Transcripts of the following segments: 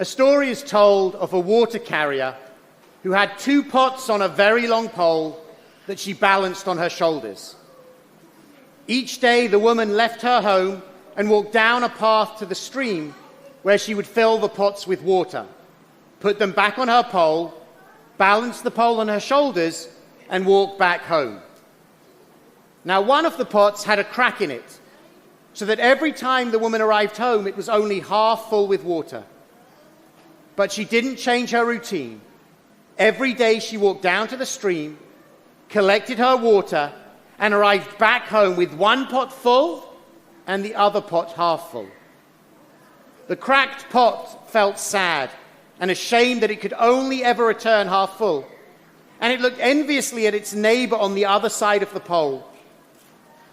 A story is told of a water carrier who had 2 pots on a very long pole that she balanced on her shoulders. Each day, the woman left her home and walked down a path to the stream where she would fill the pots with water, put them back on her pole, balance the pole on her shoulders, and walk back home. Now, one of the pots had a crack in it, so that every time the woman arrived home, it was only half full with water. But she didn't change her routine. Every day she walked down to the stream, collected her water, and arrived back home with 1 pot full and the other pot half full. The cracked pot felt sad and ashamed that it could only ever return half full, and it looked enviously at its neighbor on the other side of the pole.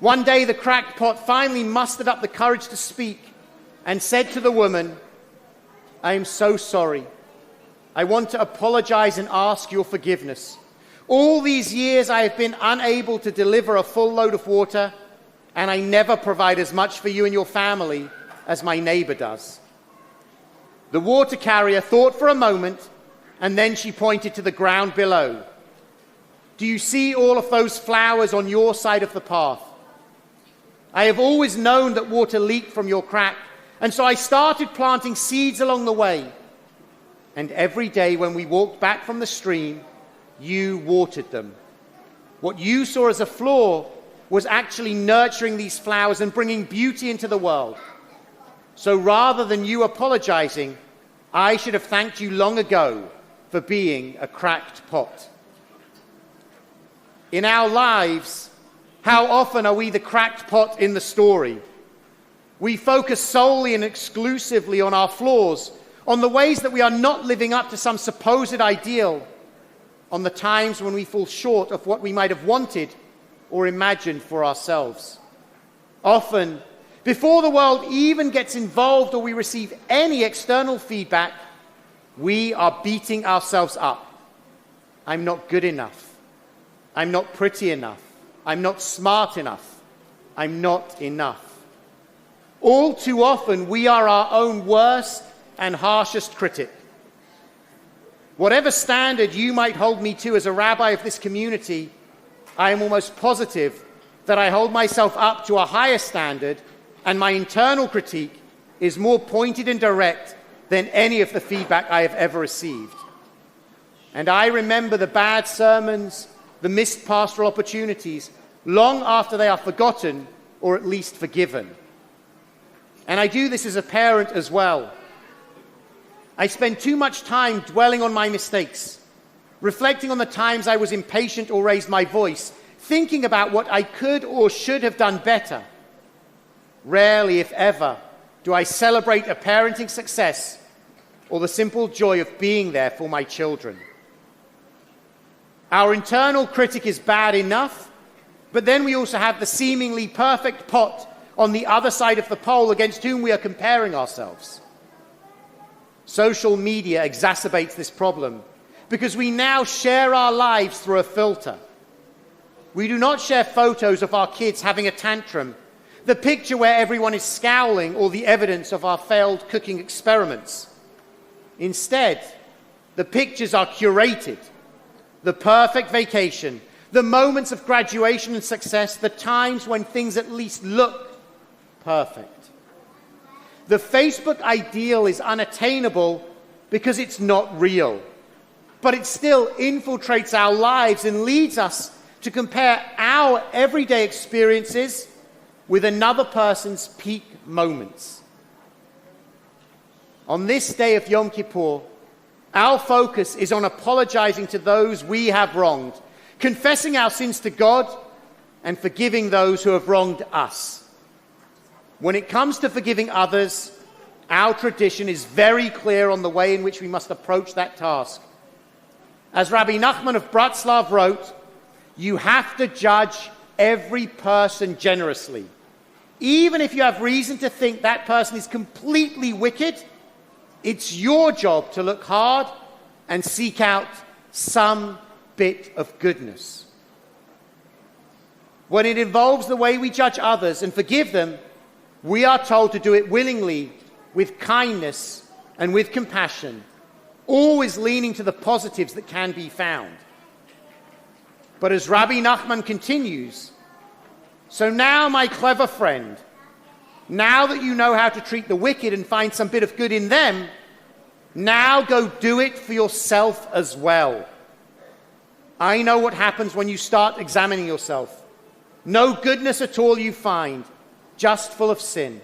One day, the cracked pot finally mustered up the courage to speak and said to the woman, "I am so sorry. I want to apologize and ask your forgiveness. All these years I have been unable to deliver a full load of water, and I never provide as much for you and your family as my neighbor does." The water carrier thought for a moment, and then she pointed to the ground below. "Do you see all of those flowers on your side of the path? I have always known that water leaked from your crack, and so I started planting seeds along the way. And every day when we walked back from the stream, you watered them. What you saw as a flaw was actually nurturing these flowers and bringing beauty into the world. So rather than you apologizing, I should have thanked you long ago for being a cracked pot." In our lives, how often are we the cracked pot in the story? We focus solely and exclusively on our flaws, on the ways that we are not living up to some supposed ideal, on the times when we fall short of what we might have wanted or imagined for ourselves. Often, before the world even gets involved or we receive any external feedback, we are beating ourselves up. I'm not good enough. I'm not pretty enough. I'm not smart enough. I'm not enough. All too often, we are our own worst and harshest critic. Whatever standard you might hold me to as a rabbi of this community, I am almost positive that I hold myself up to a higher standard, and my internal critique is more pointed and direct than any of the feedback I have ever received. And I remember the bad sermons, the missed pastoral opportunities, long after they are forgotten or at least forgiven. And I do this as a parent as well. I spend too much time dwelling on my mistakes, reflecting on the times I was impatient or raised my voice, thinking about what I could or should have done better. Rarely, if ever, do I celebrate a parenting success or the simple joy of being there for my children. Our internal critic is bad enough, but then we also have the seemingly perfect pot on the other side of the pole against whom we are comparing ourselves. Social media exacerbates this problem because we now share our lives through a filter. We do not share photos of our kids having a tantrum, the picture where everyone is scowling, or the evidence of our failed cooking experiments. Instead, the pictures are curated. The perfect vacation, the moments of graduation and success, the times when things at least look perfect. The Facebook ideal is unattainable because it's not real, but it still infiltrates our lives and leads us to compare our everyday experiences with another person's peak moments. On this day of Yom Kippur, our focus is on apologizing to those we have wronged, confessing our sins to God, and forgiving those who have wronged us. When it comes to forgiving others, our tradition is very clear on the way in which we must approach that task. As Rabbi Nachman of Bratslav wrote, you have to judge every person generously. Even if you have reason to think that person is completely wicked, it's your job to look hard and seek out some bit of goodness. When it involves the way we judge others and forgive them, we are told to do it willingly, with kindness and with compassion, always leaning to the positives that can be found. But as Rabbi Nachman continues, so now, my clever friend, now that you know how to treat the wicked and find some bit of good in them, now go do it for yourself as well. I know what happens when you start examining yourself. No goodness at all you find, just full of sin.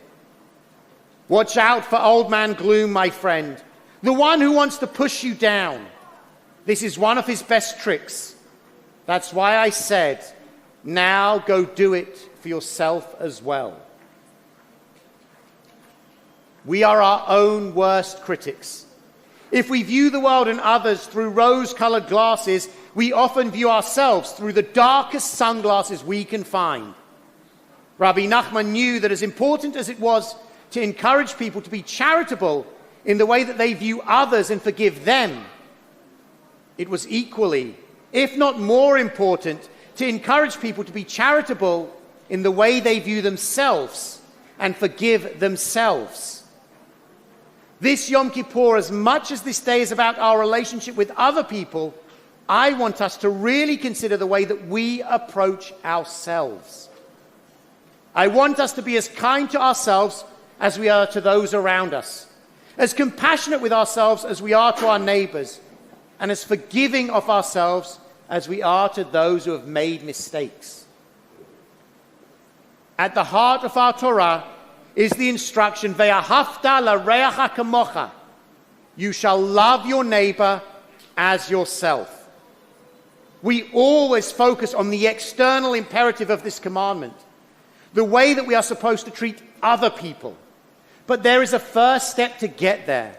Watch out for old man gloom, my friend, the one who wants to push you down. This is one of his best tricks. That's why I said, now go do it for yourself as well. We are our own worst critics. If we view the world and others through rose-colored glasses, we often view ourselves through the darkest sunglasses we can find. Rabbi Nachman knew that as important as it was to encourage people to be charitable in the way that they view others and forgive them, it was equally, if not more important, to encourage people to be charitable in the way they view themselves and forgive themselves. This Yom Kippur, as much as this day is about our relationship with other people, I want us to really consider the way that we approach ourselves. I want us to be as kind to ourselves as we are to those around us, as compassionate with ourselves as we are to our neighbors, and as forgiving of ourselves as we are to those who have made mistakes. At the heart of our Torah is the instruction, Ve'ahavta l'reacha kamocha. You shall love your neighbor as yourself. We always focus on the external imperative of this commandment, the way that we are supposed to treat other people. But there is a first step to get there.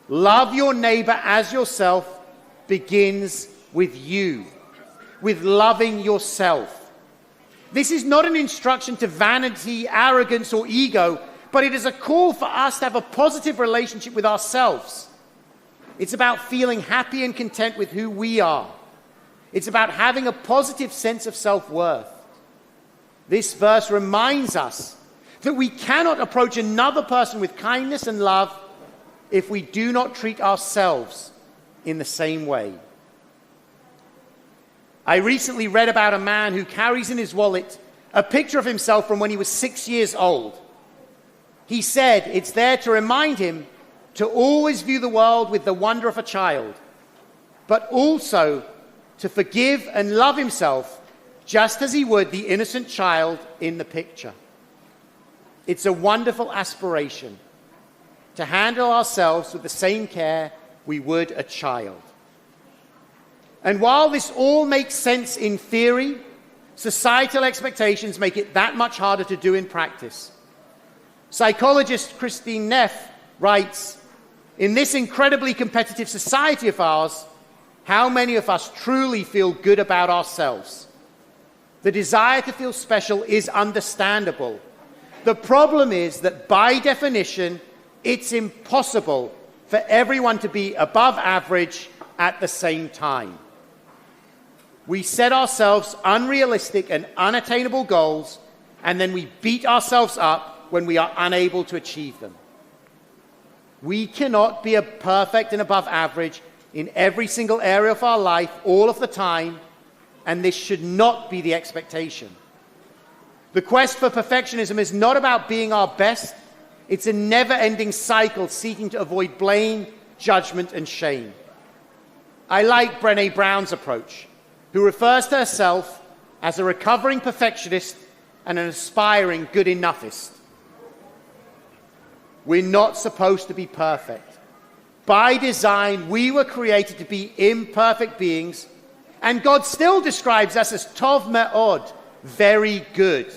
Love your neighbor as yourself begins with you, with loving yourself. This is not an instruction to vanity, arrogance, or ego, but it is a call for us to have a positive relationship with ourselves. It's about feeling happy and content with who we are. It's about having a positive sense of self-worth. This verse reminds us that we cannot approach another person with kindness and love if we do not treat ourselves in the same way. I recently read about a man who carries in his wallet a picture of himself from when he was 6 years old. He said it's there to remind him to always view the world with the wonder of a child, but also to forgive and love himself just as he would the innocent child in the picture. It's a wonderful aspiration to handle ourselves with the same care we would a child. And while this all makes sense in theory, societal expectations make it that much harder to do in practice. Psychologist Christine Neff writes, in this incredibly competitive society of ours, how many of us truly feel good about ourselves? The desire to feel special is understandable. The problem is that by definition, it's impossible for everyone to be above average at the same time. We set ourselves unrealistic and unattainable goals, and then we beat ourselves up when we are unable to achieve them. We cannot be a perfect and above average in every single area of our life all of the time, and this should not be the expectation. The quest for perfectionism is not about being our best. It's a never-ending cycle seeking to avoid blame, judgment, and shame. I like Brené Brown's approach, who refers to herself as a recovering perfectionist and an aspiring good enoughists. We're not supposed to be perfect. By design, we were created to be imperfect beings, and God still describes us as Tov Me'od, very good.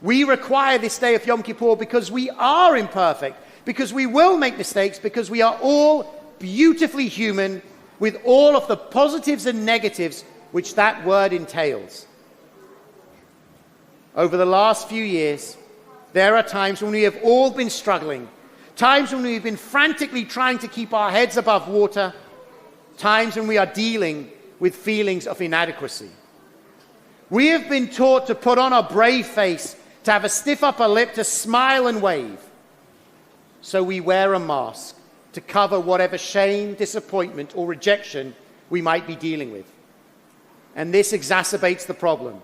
We require this day of Yom Kippur because we are imperfect, because we will make mistakes, because we are all beautifully human with all of the positives and negatives which that word entails. Over the last few years, there are times when we have all been struggling, times when we've been frantically trying to keep our heads above water, times when we are dealing with feelings of inadequacy. We have been taught to put on a brave face, to have a stiff upper lip, to smile and wave. so we wear a mask to cover whatever shame, disappointment, or rejection we might be dealing with. And this exacerbates the problem.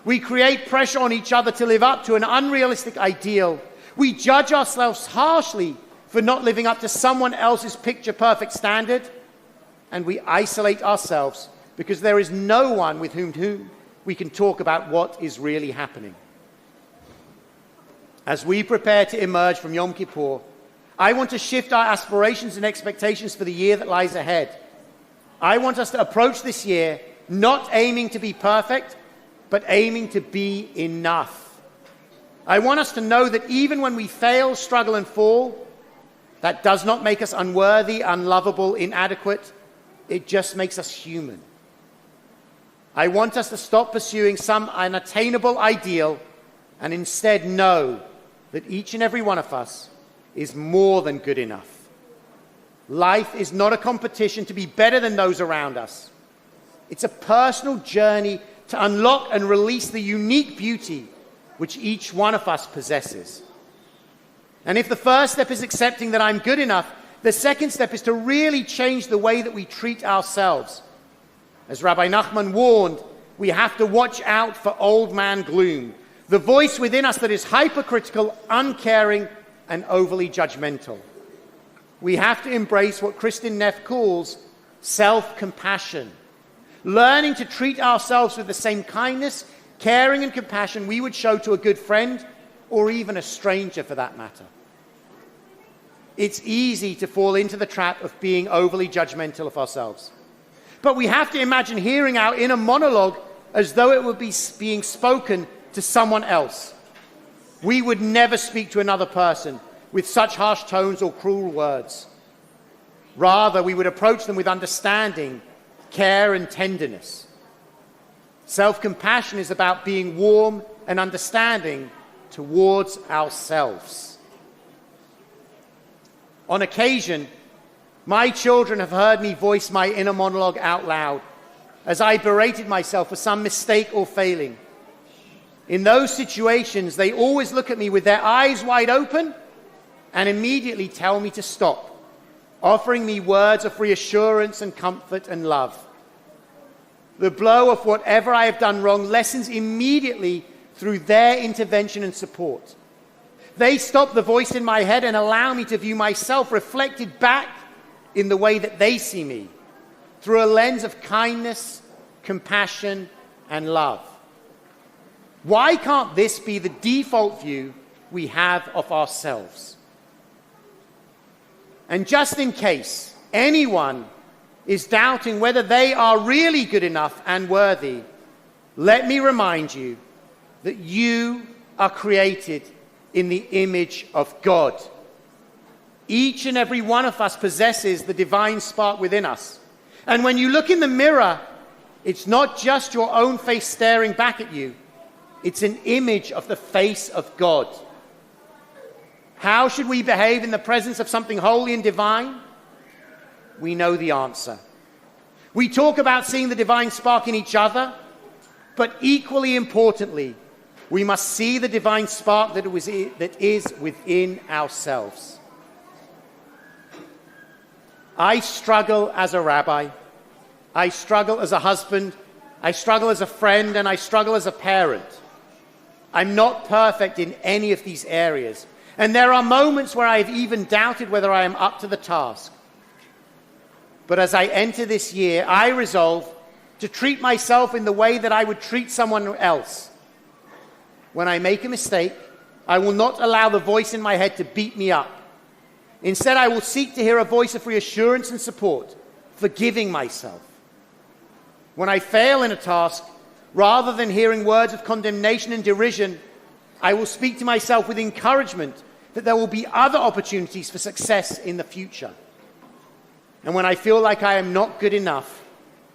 We create pressure on each other to live up to an unrealistic ideal. We judge ourselves harshly for not living up to someone else's picture-perfect standard. And we isolate ourselves because there is no one with whom we can talk about what is really happening. As we prepare to emerge from Yom Kippur, I want to shift our aspirations and expectations for the year that lies ahead. I want us to approach this year not aiming to be perfect, but aiming to be enough. I want us to know that even when we fail, struggle, and fall, that does not make us unworthy, unlovable, inadequate. It just makes us human. I want us to stop pursuing some unattainable ideal and instead know that each and every one of us is more than good enough. Life is not a competition to be better than those around us. It's a personal journey to unlock and release the unique beauty which each one of us possesses. And if the first step is accepting that I'm good enough, the second step is to really change the way that we treat ourselves. As Rabbi Nachman warned, we have to watch out for old man gloom, the voice within us that is hypercritical, uncaring, and overly judgmental. We have to embrace what Kristin Neff calls self-compassion, learning to treat ourselves with the same kindness, caring, and compassion we would show to a good friend or even a stranger for that matter. It's easy to fall into the trap of being overly judgmental of ourselves. But we have to imagine hearing our inner monologue as though it would be being spoken to someone else. We would never speak to another person with such harsh tones or cruel words. Rather, we would approach them with understanding, care, and tenderness. Self-compassion is about being warm and understanding towards ourselves. On occasion, my children have heard me voice my inner monologue out loud as I berated myself for some mistake or failing. In those situations, they always look at me with their eyes wide open and immediately tell me to stop, offering me words of reassurance and comfort and love. The blow of whatever I have done wrong lessens immediately through their intervention and support. They stop the voice in my head and allow me to view myself reflected back in the way that they see me, through a lens of kindness, compassion, and love. Why can't this be the default view we have of ourselves? And just in case anyone is doubting whether they are really good enough and worthy, let me remind you that you are created in the image of God. Each and every one of us possesses the divine spark within us. And when you look in the mirror, it's not just your own face staring back at you. It's an image of the face of God. How should we behave in the presence of something holy and divine? We know the answer. We talk about seeing the divine spark in each other, but equally importantly, we must see the divine spark that is within ourselves. I struggle as a rabbi. I struggle as a husband. I struggle as a friend, and I struggle as a parent. I'm not perfect in any of these areas. And there are moments where I've even doubted whether I am up to the task. But as I enter this year, I resolve to treat myself in the way that I would treat someone else. When I make a mistake, I will not allow the voice in my head to beat me up. Instead, I will seek to hear a voice of reassurance and support, forgiving myself. When I fail in a task, rather than hearing words of condemnation and derision, I will speak to myself with encouragement that there will be other opportunities for success in the future. And when I feel like I am not good enough,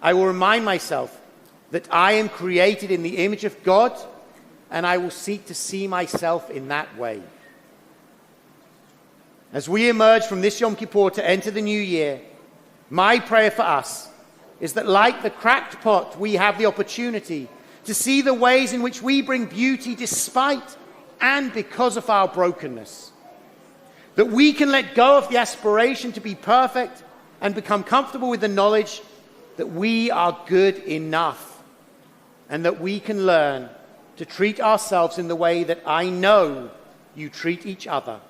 I will remind myself that I am created in the image of God, and I will seek to see myself in that way. As we emerge from this Yom Kippur to enter the new year, my prayer for us is that, like the cracked pot, we have the opportunity to see the ways in which we bring beauty despite and because of our brokenness. that we can let go of the aspiration to be perfect and become comfortable with the knowledge that we are good enough, and that we can learn to treat ourselves in the way that I know you treat each other,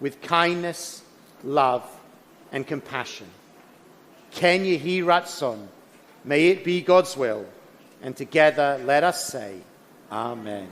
with kindness, love, and compassion. Ken Yehi Ratzon, may it be God's will, and together let us say, Amen.